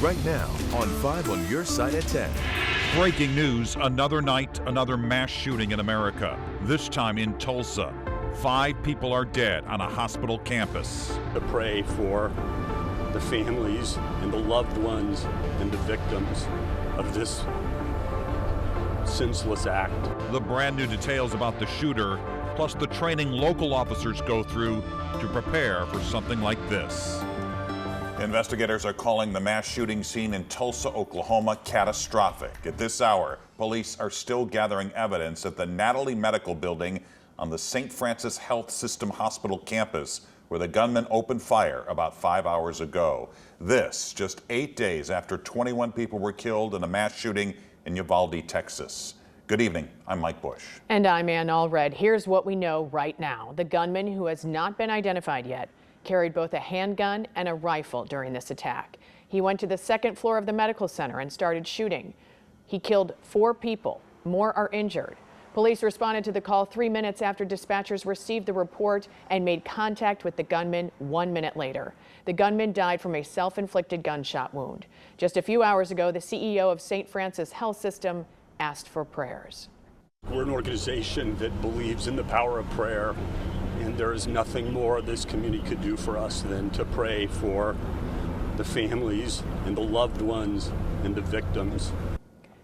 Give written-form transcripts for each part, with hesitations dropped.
right now on 5 on your side at 10. Breaking news, another night, another mass shooting in America, this time in Tulsa. 5 people are dead on a hospital campus. To pray for the families and the loved ones and the victims of this senseless act. The brand new details about the shooter, plus the training local officers go through to prepare for something like this. Investigators are calling the mass shooting scene in Tulsa, Oklahoma, catastrophic. At this hour, police are still gathering evidence at the Natalie Medical Building on the St. Francis Health System Hospital campus, where the gunman opened fire about 5 hours ago. This just 8 days after 21 people were killed in a mass shooting in Uvalde, Texas. Good evening, I'm Mike Bush. And I'm Ann Allred. Here's what we know right now. The gunman, who has not been identified yet, carried both a handgun and a rifle during this attack. He went to the second floor of the medical center and started shooting. He killed 4 people. More are injured. Police responded to the call 3 minutes after dispatchers received the report and made contact with the gunman 1 minute later. The gunman died from a self-inflicted gunshot wound. Just a few hours ago, the CEO of St. Francis Health System asked for prayers. We're an organization that believes in the power of prayer, and there is nothing more this community could do for us than to pray for the families and the loved ones and the victims.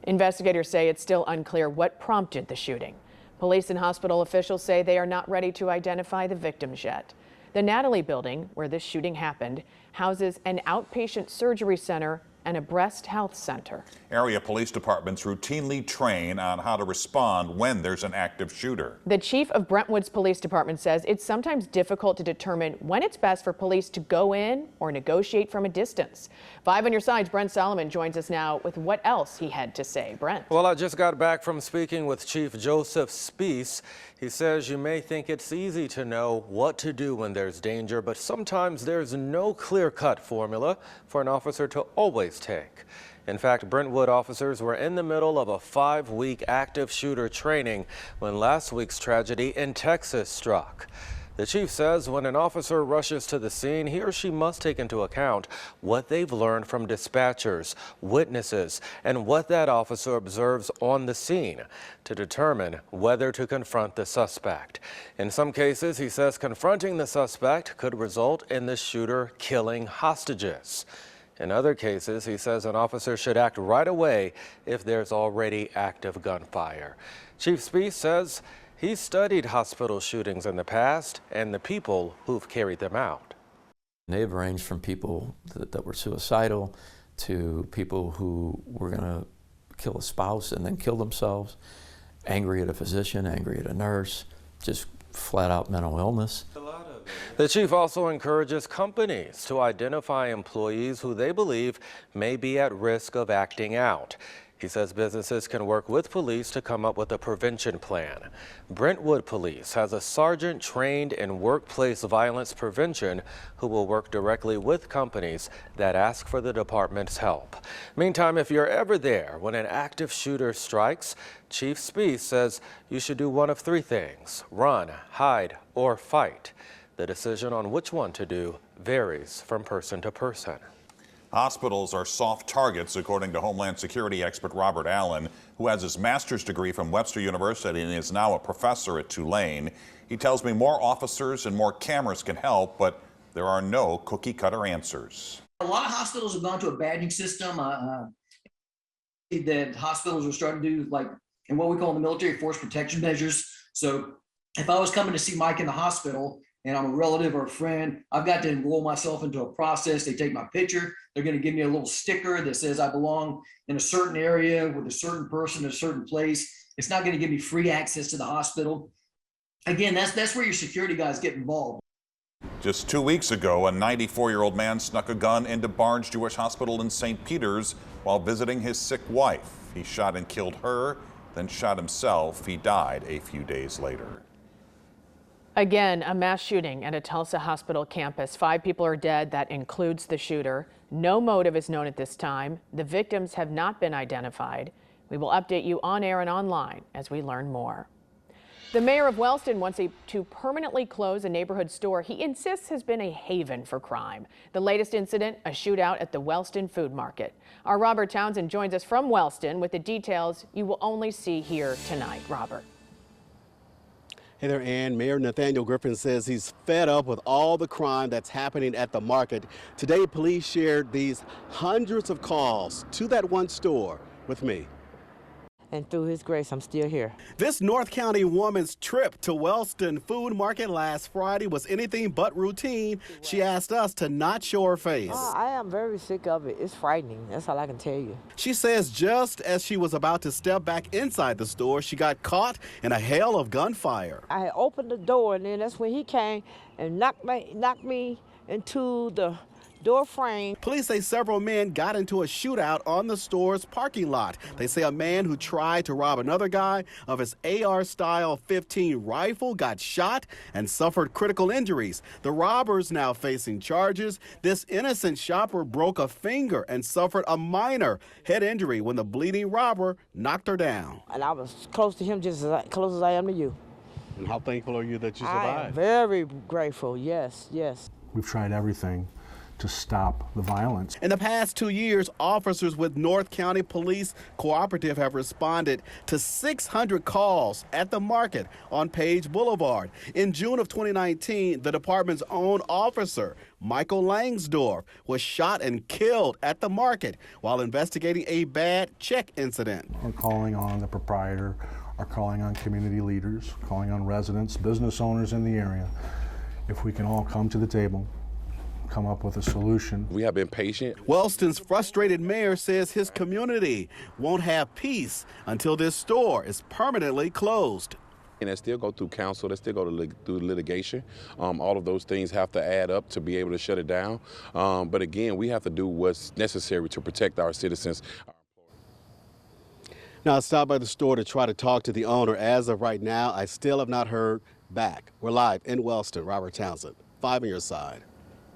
Investigators say it's still unclear what prompted the shooting. Police and hospital officials say they are not ready to identify the victims yet. The Natalie building, where this shooting happened, houses an outpatient surgery center and a breast health center. Area police departments routinely train on how to respond when there's an active shooter. The chief of Brentwood's police department says it's sometimes difficult to determine when it's best for police to go in or negotiate from a distance. 5 on your side's Brent Solomon joins us now with what else he had to say. Brent. Well, I just got back from speaking with Chief Joseph Spees. He says you may think it's easy to know what to do when there's danger, but sometimes there's no clear-cut formula for an officer to always take. In fact, Brentwood officers were in the middle of a 5-week active shooter training when last week's tragedy in Texas struck. The chief says when an officer rushes to the scene, he or she must take into account what they've learned from dispatchers, witnesses, and what that officer observes on the scene to determine whether to confront the suspect. In some cases, he says confronting the suspect could result in the shooter killing hostages. In other cases, he says an officer should act right away if there's already active gunfire. Chief Spees says he's studied hospital shootings in the past and the people who've carried them out. They've ranged from people that were suicidal to people who were going to kill a spouse and then kill themselves, angry at a physician, angry at a nurse, just flat out mental illness. The chief also encourages companies to identify employees who they believe may be at risk of acting out. He says businesses can work with police to come up with a prevention plan. Brentwood Police has a sergeant trained in workplace violence prevention who will work directly with companies that ask for the department's help. Meantime, if you're ever there when an active shooter strikes, Chief Spees says you should do one of 3 things: run, hide, or fight. The decision on which one to do varies from person to person. Hospitals are soft targets, according to Homeland Security expert Robert Allen, who has his master's degree from Webster University and is now a professor at Tulane. He tells me more officers and more cameras can help, but there are no cookie-cutter answers. A lot of hospitals have gone to a badging system that hospitals are starting to do, like in what we call the military force protection measures. So if I was coming to see Mike in the hospital and I'm a relative or a friend, I've got to enroll myself into a process. They take my picture. They're going to give me a little sticker that says I belong in a certain area with a certain person in a certain place. It's not going to give me free access to the hospital. Again, that's where your security guys get involved. Just 2 weeks ago, a 94-year-old man snuck a gun into Barnes Jewish Hospital in St. Peters while visiting his sick wife. He shot and killed her, then shot himself. He died a few days later. Again, a mass shooting at a Tulsa hospital campus. 5 people are dead. That includes the shooter. No motive is known at this time. The victims have not been identified. We will update you on air and online as we learn more. The mayor of Wellston wants to permanently close a neighborhood store he insists has been a haven for crime. The latest incident, a shootout at the Wellston Food Market. Our Robert Townsend joins us from Wellston with the details you will only see here tonight. Robert. Hey there, Ann. Mayor Nathaniel Griffin says he's fed up with all the crime that's happening at the market. Today, police shared these hundreds of calls to that one store with me. And through his grace, I'm still here. This North County woman's trip to Wellston Food Market last Friday was anything but routine. She asked us to not show her face. I am very sick of it. It's frightening. That's all I can tell you. She says just as she was about to step back inside the store, she got caught in a hail of gunfire. I had opened the door, and then that's when he came and knocked me into the door frame. Police say several men got into a shootout on the store's parking lot. They say a man who tried to rob another guy of his AR-style 15 rifle got shot and suffered critical injuries. The robber's now facing charges. This innocent shopper broke a finger and suffered a minor head injury when the bleeding robber knocked her down. And I was close to him, just close as I am to you. And how thankful are you that you I am survived? very grateful, yes. We've tried everything to stop the violence. In the past 2 years, officers with North County Police Cooperative have responded to 600 calls at the market on Page Boulevard. In June of 2019, the department's own officer, Michael Langsdorf, was shot and killed at the market while investigating a bad check incident. We're calling on the proprietor, are calling on community leaders, calling on residents, business owners in the area. If we can all come to the table, come up with a solution. We have been patient. Wellston's frustrated mayor says his community won't have peace until this store is permanently closed. And they still go through council, they still go through litigation. All of those things have to add up to be able to shut it down. But again, we have to do what's necessary to protect our citizens. Now, I stopped by the store to try to talk to the owner. As of right now, I still have not heard back. We're live in Wellston. Robert Townsend, 5 on your side.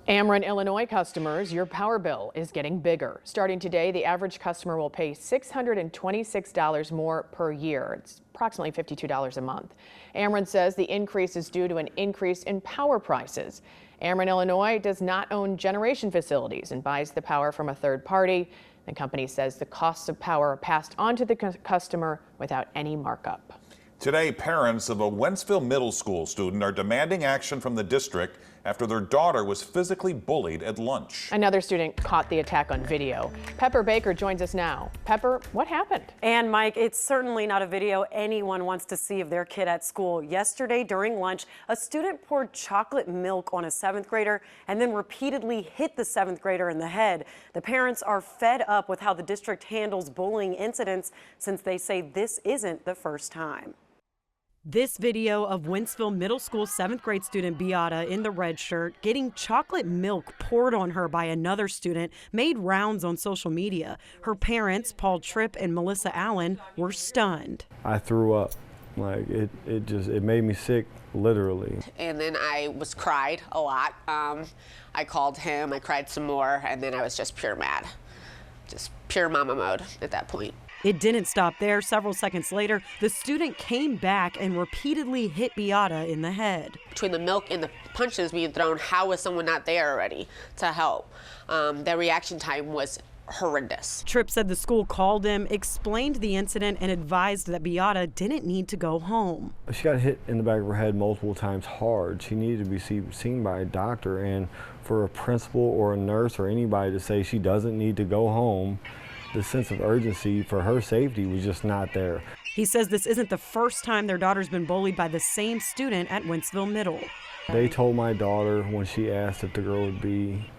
Ameren, Illinois customers, your power bill is getting bigger. Starting today, the average customer will pay $626 more per year. It's approximately $52 a month. Ameren says the increase is due to an increase in power prices. Ameren, Illinois does not own generation facilities and buys the power from a third party. The company says the costs of power are passed on to the customer without any markup. Today, parents of a Wentzville Middle School student are demanding action from the district after their daughter was physically bullied at lunch. Another student caught the attack on video. Pepper Baker joins us now. Pepper, what happened? And Mike, it's certainly not a video anyone wants to see of their kid at school. Yesterday during lunch, a student poured chocolate milk on a 7th grader and then repeatedly hit the 7th grader in the head. The parents are fed up with how the district handles bullying incidents since they say this isn't the first time. This video of Wentzville Middle School 7th grade student Beata in the red shirt getting chocolate milk poured on her by another student made rounds on social media. Her parents, Paul Tripp and Melissa Allen, were stunned. I threw up. Like it made me sick, literally. And then I cried a lot. I called him, I cried some more, and then I was just pure mad. Just pure mama mode at that point. It didn't stop there. Several seconds later, the student came back and repeatedly hit Beata in the head. Between the milk and the punches being thrown, how was someone not there already to help? The reaction time was horrendous. Tripp said the school called him, explained the incident, and advised that Beata didn't need to go home. She got hit in the back of her head multiple times hard. She needed to be seen by a doctor, and for a principal or a nurse or anybody to say she doesn't need to go home, the sense of urgency for her safety was just not there. He says this isn't the first time their daughter's been bullied by the same student at Wentzville Middle. They told my daughter when she asked if the girl would be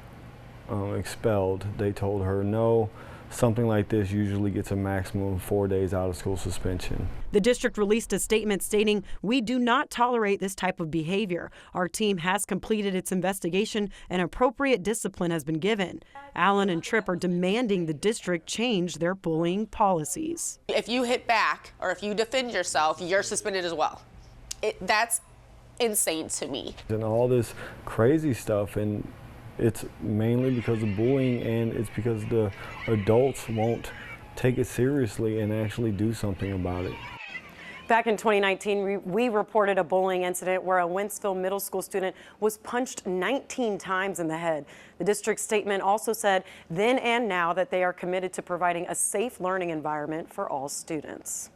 expelled, they told her no. Something like this usually gets a maximum of 4 days out of school suspension. The district released a statement stating, "We do not tolerate this type of behavior. Our team has completed its investigation and appropriate discipline has been given." Allen and Tripp are demanding the district change their bullying policies. If you hit back or if you defend yourself, you're suspended as well. That's insane to me. And all this crazy stuff, and it's mainly because of bullying, and it's because the adults won't take it seriously and actually do something about it. Back in 2019, we reported a bullying incident where a Wentzville middle school student was punched 19 times in the head. The district statement also said then and now that they are committed to providing a safe learning environment for all students.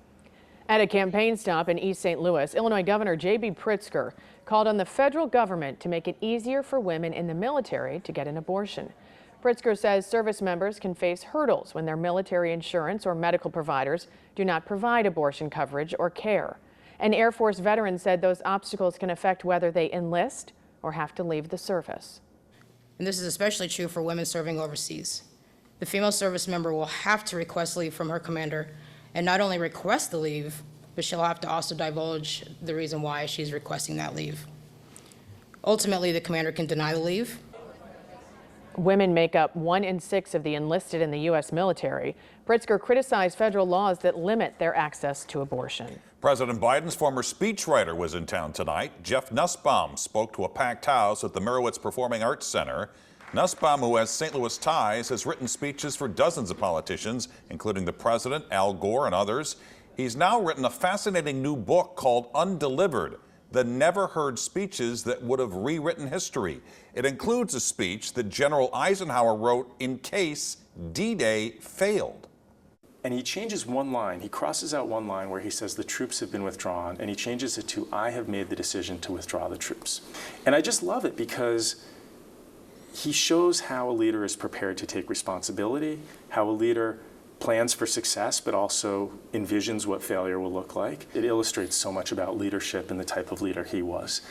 At a campaign stop in East St. Louis, Illinois Governor J.B. Pritzker called on the federal government to make it easier for women in the military to get an abortion. Pritzker says service members can face hurdles when their military insurance or medical providers do not provide abortion coverage or care. An Air Force veteran said those obstacles can affect whether they enlist or have to leave the service. And this is especially true for women serving overseas. The female service member will have to request leave from her commander, and not only request the leave, but she'll have to also divulge the reason why she's requesting that leave. Ultimately, the commander can deny the leave. Women make up 1 in 6 of the enlisted in the U.S. military. Pritzker criticized federal laws that limit their access to abortion. President Biden's former speechwriter was in town tonight. Jeff Nussbaum spoke to a packed house at the Merowitz Performing Arts Center. Nussbaum, who has St. Louis ties, has written speeches for dozens of politicians, including the president, Al Gore, and others. He's now written a fascinating new book called Undelivered: The Never Heard Speeches That Would Have Rewritten History. It includes a speech that General Eisenhower wrote in case D-Day failed. And he changes one line. He crosses out one line where he says the troops have been withdrawn, and he changes it to I have made the decision to withdraw the troops. And I just love it because he shows how a leader is prepared to take responsibility, how a leader plans for success, but also envisions what failure will look like. It illustrates so much about leadership and the type of leader he was.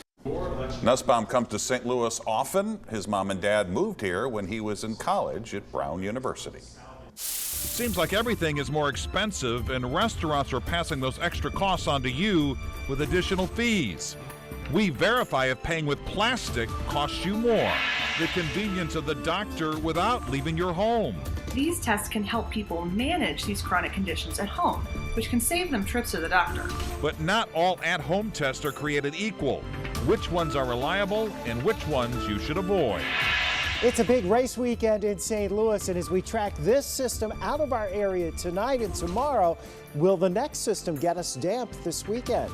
Nussbaum comes to St. Louis often. His mom and dad moved here when he was in college at Brown University. Seems like everything is more expensive, and restaurants are passing those extra costs on to you with additional fees. We verify if paying with plastic costs you more. The convenience of the doctor without leaving your home. These tests can help people manage these chronic conditions at home, which can save them trips to the doctor. But not all at-home tests are created equal. Which ones are reliable and which ones you should avoid? It's a big race weekend in St. Louis, and as we track this system out of our area tonight and tomorrow, will the next system get us damped this weekend?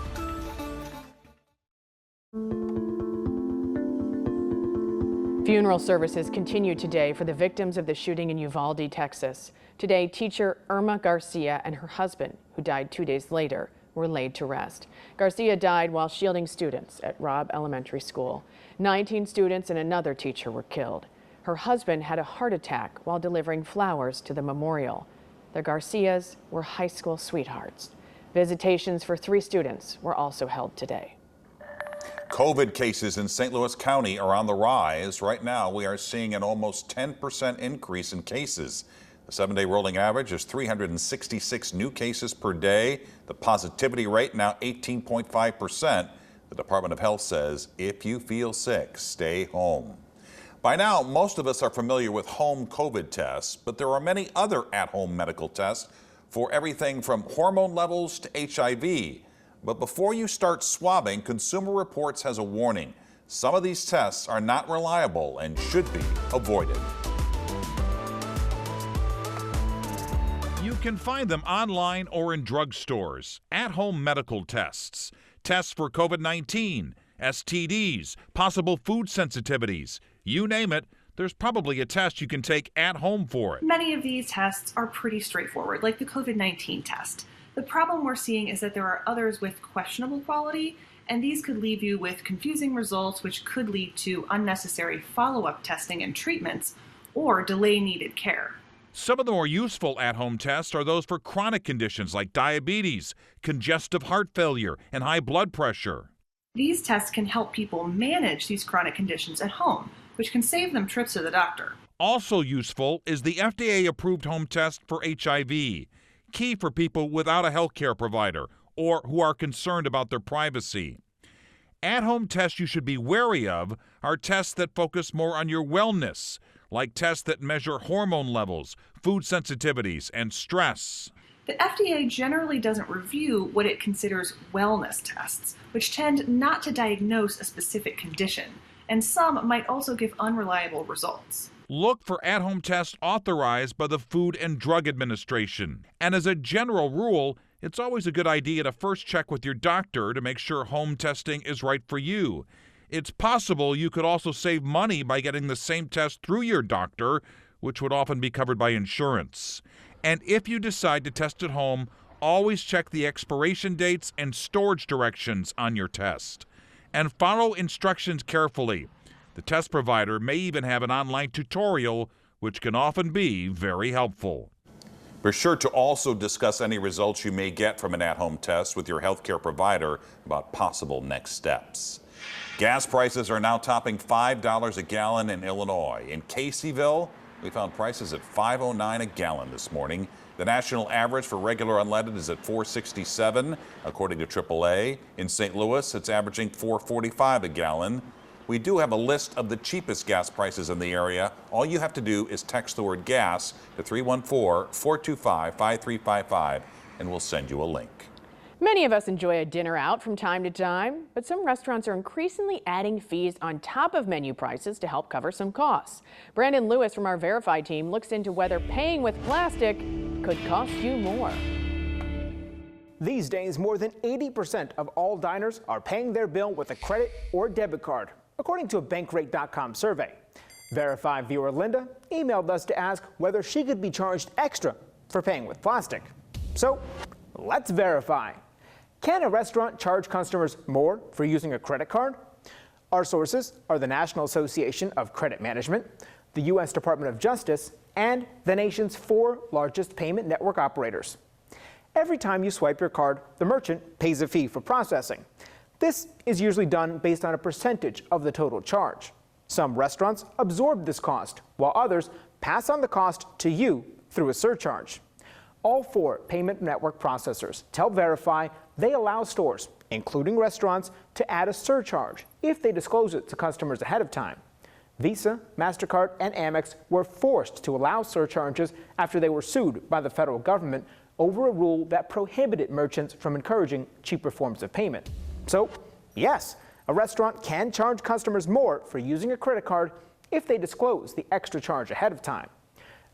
Funeral services continue today for the victims of the shooting in Uvalde, Texas. Today, teacher Irma Garcia and her husband, who died 2 days later, were laid to rest. Garcia died while shielding students at Robb Elementary School. 19 students and another teacher were killed. Her husband had a heart attack while delivering flowers to the memorial. The Garcias were high school sweethearts. Visitations for 3 students were also held today. COVID cases in St. Louis County are on the rise. Right now, we are seeing an almost 10% increase in cases. The 7-day rolling average is 366 new cases per day. The positivity rate now 18.5%. The Department of Health says if you feel sick, stay home. By now, most of us are familiar with home COVID tests, but there are many other at-home medical tests for everything from hormone levels to HIV. But before you start swabbing, Consumer Reports has a warning. Some of these tests are not reliable and should be avoided. You can find them online or in drugstores. At-home medical tests. Tests for COVID-19, STDs, possible food sensitivities. You name it, there's probably a test you can take at home for it. Many of these tests are pretty straightforward, like the COVID-19 test. The problem we're seeing is that there are others with questionable quality, and these could leave you with confusing results, which could lead to unnecessary follow-up testing and treatments, or delay needed care. Some of the more useful at-home tests are those for chronic conditions like diabetes, congestive heart failure, and high blood pressure. These tests can help people manage these chronic conditions at home, which can save them trips to the doctor. Also useful is the FDA-approved home test for HIV, key for people without a health care provider or who are concerned about their privacy. At-home tests you should be wary of are tests that focus more on your wellness, like tests that measure hormone levels, food sensitivities, and stress. The FDA generally doesn't review what it considers wellness tests, which tend not to diagnose a specific condition, and some might also give unreliable results. Look for at-home tests authorized by the Food and Drug Administration. And as a general rule, It's always a good idea to first check with your doctor to make sure home testing is right for you. It's possible you could also save money by getting the same test through your doctor, which would often be covered by insurance. And if you decide to test at home, always check the expiration dates and storage directions on your test. And follow instructions carefully. The test provider may even have an online tutorial, which can often be very helpful. Be sure to also discuss any results you may get from an at-home test with your healthcare provider about possible next steps. Gas prices are now topping $5 a gallon in Illinois. In Caseyville, we found prices at $5.09 a gallon this morning. The national average for regular unleaded is at $4.67, according to AAA. In St. Louis, it's averaging $4.45 a gallon. We do have a list of the cheapest gas prices in the area. All you have to do is text the word gas to 314-425-5355, and we'll send you a link. Many of us enjoy a dinner out from time to time, but some restaurants are increasingly adding fees on top of menu prices to help cover some costs. Brandon Lewis from our Verify team looks into whether paying with plastic could cost you more. These days, more than 80% of all diners are paying their bill with a credit or debit card, according to a Bankrate.com survey. Verify viewer Linda emailed us to ask whether she could be charged extra for paying with plastic. So let's verify. Can a restaurant charge customers more for using a credit card? Our sources are the National Association of Credit Management, the U.S. Department of Justice, and the nation's 4 largest payment network operators. Every time you swipe your card, the merchant pays a fee for processing. This is usually done based on a percentage of the total charge. Some restaurants absorb this cost, while others pass on the cost to you through a surcharge. All 4 payment network processors tell Verify they allow stores, including restaurants, to add a surcharge if they disclose it to customers ahead of time. Visa, MasterCard, and Amex were forced to allow surcharges after they were sued by the federal government over a rule that prohibited merchants from encouraging cheaper forms of payment. So, yes, a restaurant can charge customers more for using a credit card if they disclose the extra charge ahead of time.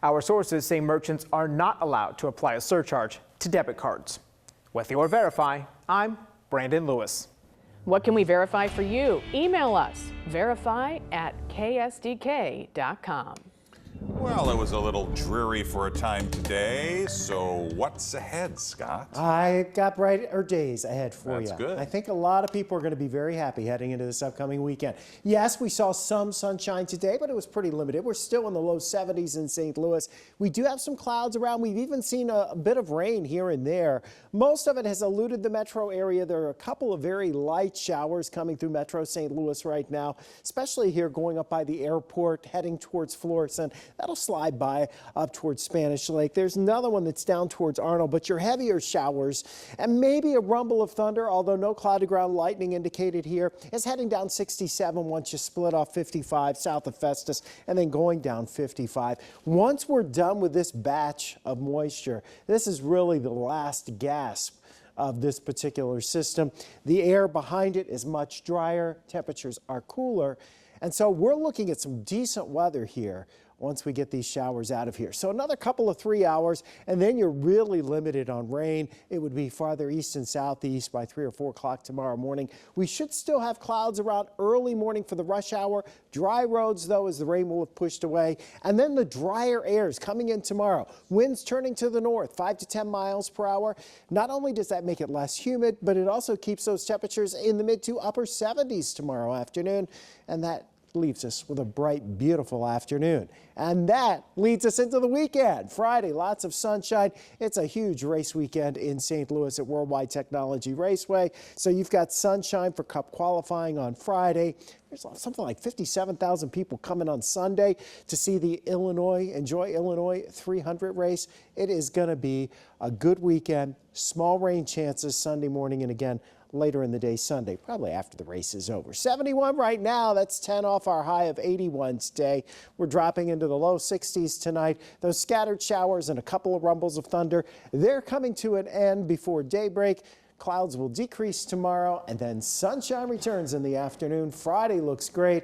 Our sources say merchants are not allowed to apply a surcharge to debit cards. With your Verify, I'm Brandon Lewis. What can we verify for you? Email us, verify@ksdk.com. Well, it was a little dreary for a time today, so what's ahead, Scott? I got brighter days ahead for you. That's good. I think a lot of people are going to be very happy heading into this upcoming weekend. Yes, we saw some sunshine today, but it was pretty limited. We're still in the low 70s in St. Louis. We do have some clouds around. We've even seen a bit of rain here and there. Most of it has eluded the metro area. There are a couple of very light showers coming through Metro St. Louis right now, especially here going up by the airport, heading towards Florissant. That'll slide by up towards Spanish Lake. There's another one that's down towards Arnold, but your heavier showers and maybe a rumble of thunder, although no cloud ground lightning indicated here, is heading down 67 once you split off 55 south of Festus and then going down 55. Once we're done with this batch of moisture, this is really the last gasp of this particular system. The air behind it is much drier. Temperatures are cooler. And so we're looking at some decent weather here once we get these showers out of here. So another couple of 3 hours, and then you're really limited on rain. It would be farther east and southeast by 3 or 4 o'clock tomorrow morning. We should still have clouds around early morning for the rush hour. Dry roads, though, as the rain will have pushed away. And then the drier airs coming in tomorrow. Winds turning to the north, 5 to 10 miles per hour. Not only does that make it less humid, but it also keeps those temperatures in the mid to upper 70s tomorrow afternoon. And that leaves us with a bright, beautiful afternoon. And that leads us into the weekend. Friday, lots of sunshine. It's a huge race weekend in St. Louis at Worldwide Technology Raceway. So you've got sunshine for Cup qualifying on Friday. There's something like 57,000 people coming on Sunday to see the Enjoy Illinois 300 race. It is going to be a good weekend. Small rain chances Sunday morning and again later in the day Sunday, probably after the race is over. 71 right now. That's 10 off our high of 81 today. We're dropping into the low 60s tonight. Those scattered showers and a couple of rumbles of thunder, they're coming to an end before daybreak. Clouds will decrease tomorrow, and then sunshine returns in the afternoon. Friday looks great.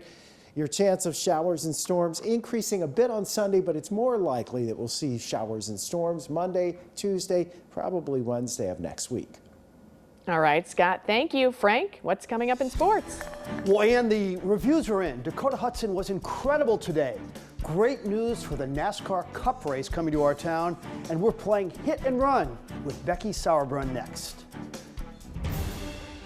Your chance of showers and storms increasing a bit on Sunday, but it's more likely that we'll see showers and storms Monday, Tuesday, probably Wednesday of next week. All right, Scott, thank you. Frank, what's coming up in sports? Well, and the reviews are in. Dakota Hudson was incredible today. Great news for the NASCAR Cup race coming to our town, and we're playing Hit and Run with Becky Sauerbrunn next.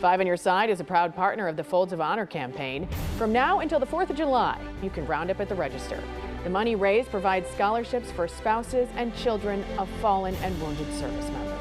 5 on Your Side is a proud partner of the Folds of Honor campaign. From now until the 4th of July, you can round up at the register. The money raised provides scholarships for spouses and children of fallen and wounded service members.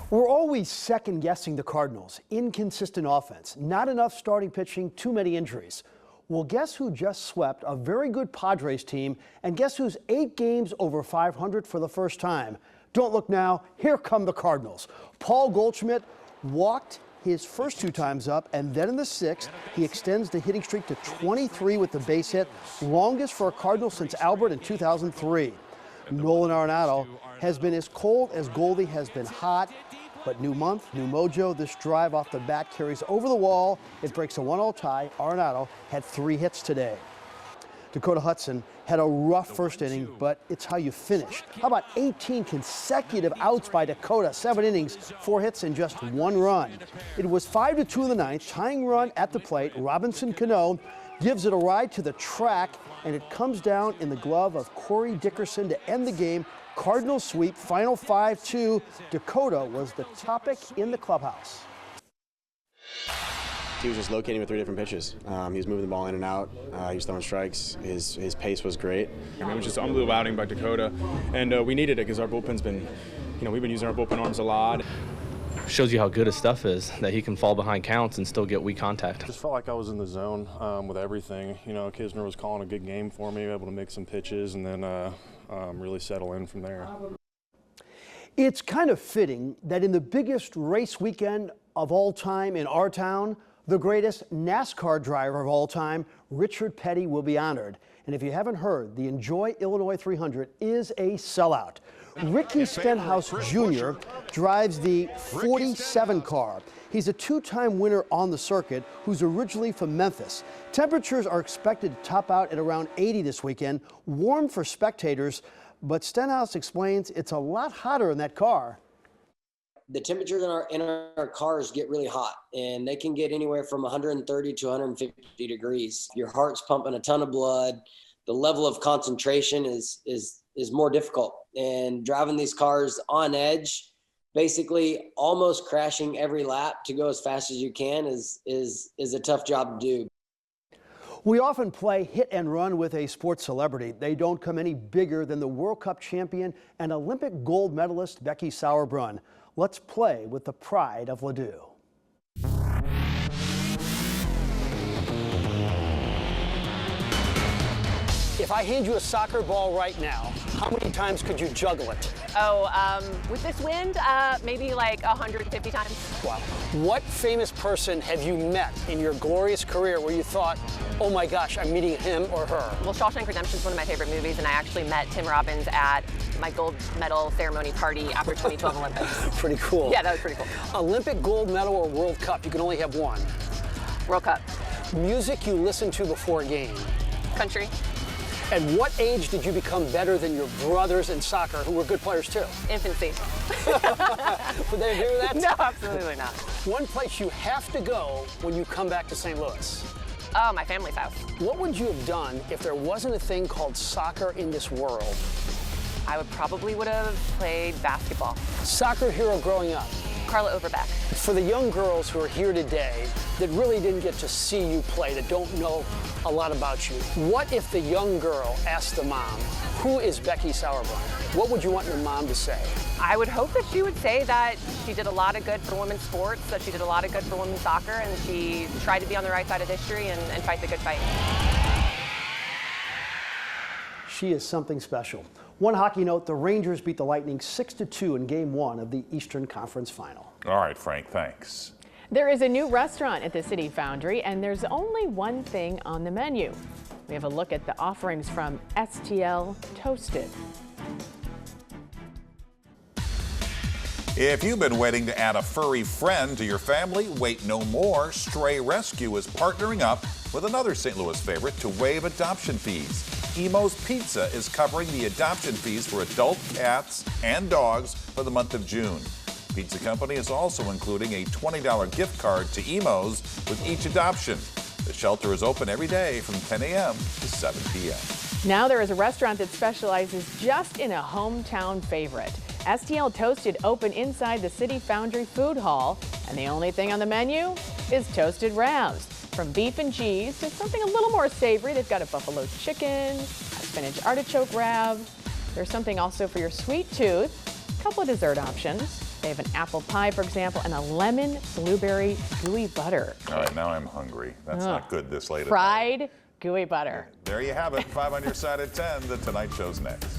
We're always second-guessing the Cardinals. Inconsistent offense, not enough starting pitching, too many injuries. Well, guess who just swept a very good Padres team, and guess who's 8 games over 500 for the first time? Don't look now, here come the Cardinals. Paul Goldschmidt walked his first 2 times up, and then in the 6th, he extends the hitting streak to 23 with the base hit, longest for a Cardinal since Albert in 2003. Nolan Arenado has been as cold as Goldie has been hot. But new month, new mojo. This drive off the bat carries over the wall. It breaks a 1-1 tie. Arenado had 3 hits today. Dakota Hudson had a rough first inning, but it's how you finish. How about 18 consecutive outs by Dakota? 7 innings, 4 hits, and just 1 run. It was 5-2 in the 9th. Tying run at the plate. Robinson Cano gives it a ride to the track, and it comes down in the glove of Corey Dickerson to end the game. Cardinals sweep, final 5-2. Dakota was the topic in the clubhouse. He was just locating with 3 different pitches. He was moving the ball in and out. He was throwing strikes. His pace was great. It was just an unbelievable outing by Dakota, and we needed it because our bullpen's been, we've been using our bullpen arms a lot. Shows you how good his stuff is, that he can fall behind counts and still get weak contact. Just felt like I was in the zone with everything. Kisner was calling a good game for me, able to make some pitches, and then really settle in from there. It's kind of fitting that in the biggest race weekend of all time in our town, the greatest NASCAR driver of all time, Richard Petty, will be honored. And if you haven't heard, the Enjoy Illinois 300 is a sellout. Ricky Stenhouse Jr. drives the 47 car. He's a 2-time winner on the circuit who's originally from Memphis. Temperatures are expected to top out at around 80 this weekend, warm for spectators, but Stenhouse explains it's a lot hotter in that car. The temperatures in our cars get really hot, and they can get anywhere from 130 to 150 degrees. Your heart's pumping a ton of blood. The level of concentration is more difficult, and driving these cars on edge, basically almost crashing every lap to go as fast as you can is a tough job to do. We often play hit and run with a sports celebrity. They don't come any bigger than the World Cup champion and Olympic gold medalist Becky Sauerbrunn. Let's play with the pride of Ladue. If I hand you a soccer ball right now, how many times could you juggle it? With this wind, maybe like 150 times. Wow. What famous person have you met in your glorious career where you thought, oh my gosh, I'm meeting him or her? Well, Shawshank Redemption is one of my favorite movies, and I actually met Tim Robbins at my gold medal ceremony party after 2012 Olympics. Pretty cool. Yeah, that was pretty cool. Olympic gold medal or World Cup, you can only have one. World Cup. Music you listen to before a game. Country. At what age did you become better than your brothers in soccer, who were good players too? Infancy. Would they agree with that? No, absolutely not. One place you have to go when you come back to St. Louis. Oh, my family's house. What would you have done if there wasn't a thing called soccer in this world? I would have played basketball. Soccer hero growing up? Carla Overbeck. For the young girls who are here today that really didn't get to see you play, that don't know a lot about you, what if the young girl asked the mom, who is Becky Sauerbrunn? What would you want your mom to say? I would hope that she would say that she did a lot of good for women's sports, that she did a lot of good for women's soccer, and she tried to be on the right side of history and fight the good fight. She is something special. One hockey note, the Rangers beat the Lightning 6-2 in Game 1 of the Eastern Conference Final. All right, Frank, thanks. There is a new restaurant at the City Foundry, and there's only one thing on the menu. We have a look at the offerings from STL Toasted. If you've been waiting to add a furry friend to your family, wait no more. Stray Rescue is partnering up with another St. Louis favorite to waive adoption fees. Emo's Pizza is covering the adoption fees for adult cats and dogs for the month of June. Pizza Company is also including a $20 gift card to Emo's with each adoption. The shelter is open every day from 10 a.m. to 7 p.m. Now there is a restaurant that specializes just in a hometown favorite. STL Toasted opened inside the City Foundry Food Hall, and the only thing on the menu is toasted wraps. From beef and cheese to something a little more savory, they've got a buffalo chicken, a spinach artichoke wrap. There's something also for your sweet tooth, a couple of dessert options. They have an apple pie, for example, and a lemon blueberry gooey butter. All right, now I'm hungry. That's not good this late at night. Fried gooey butter. There you have it. 5 on your side at 10. The Tonight Show's next.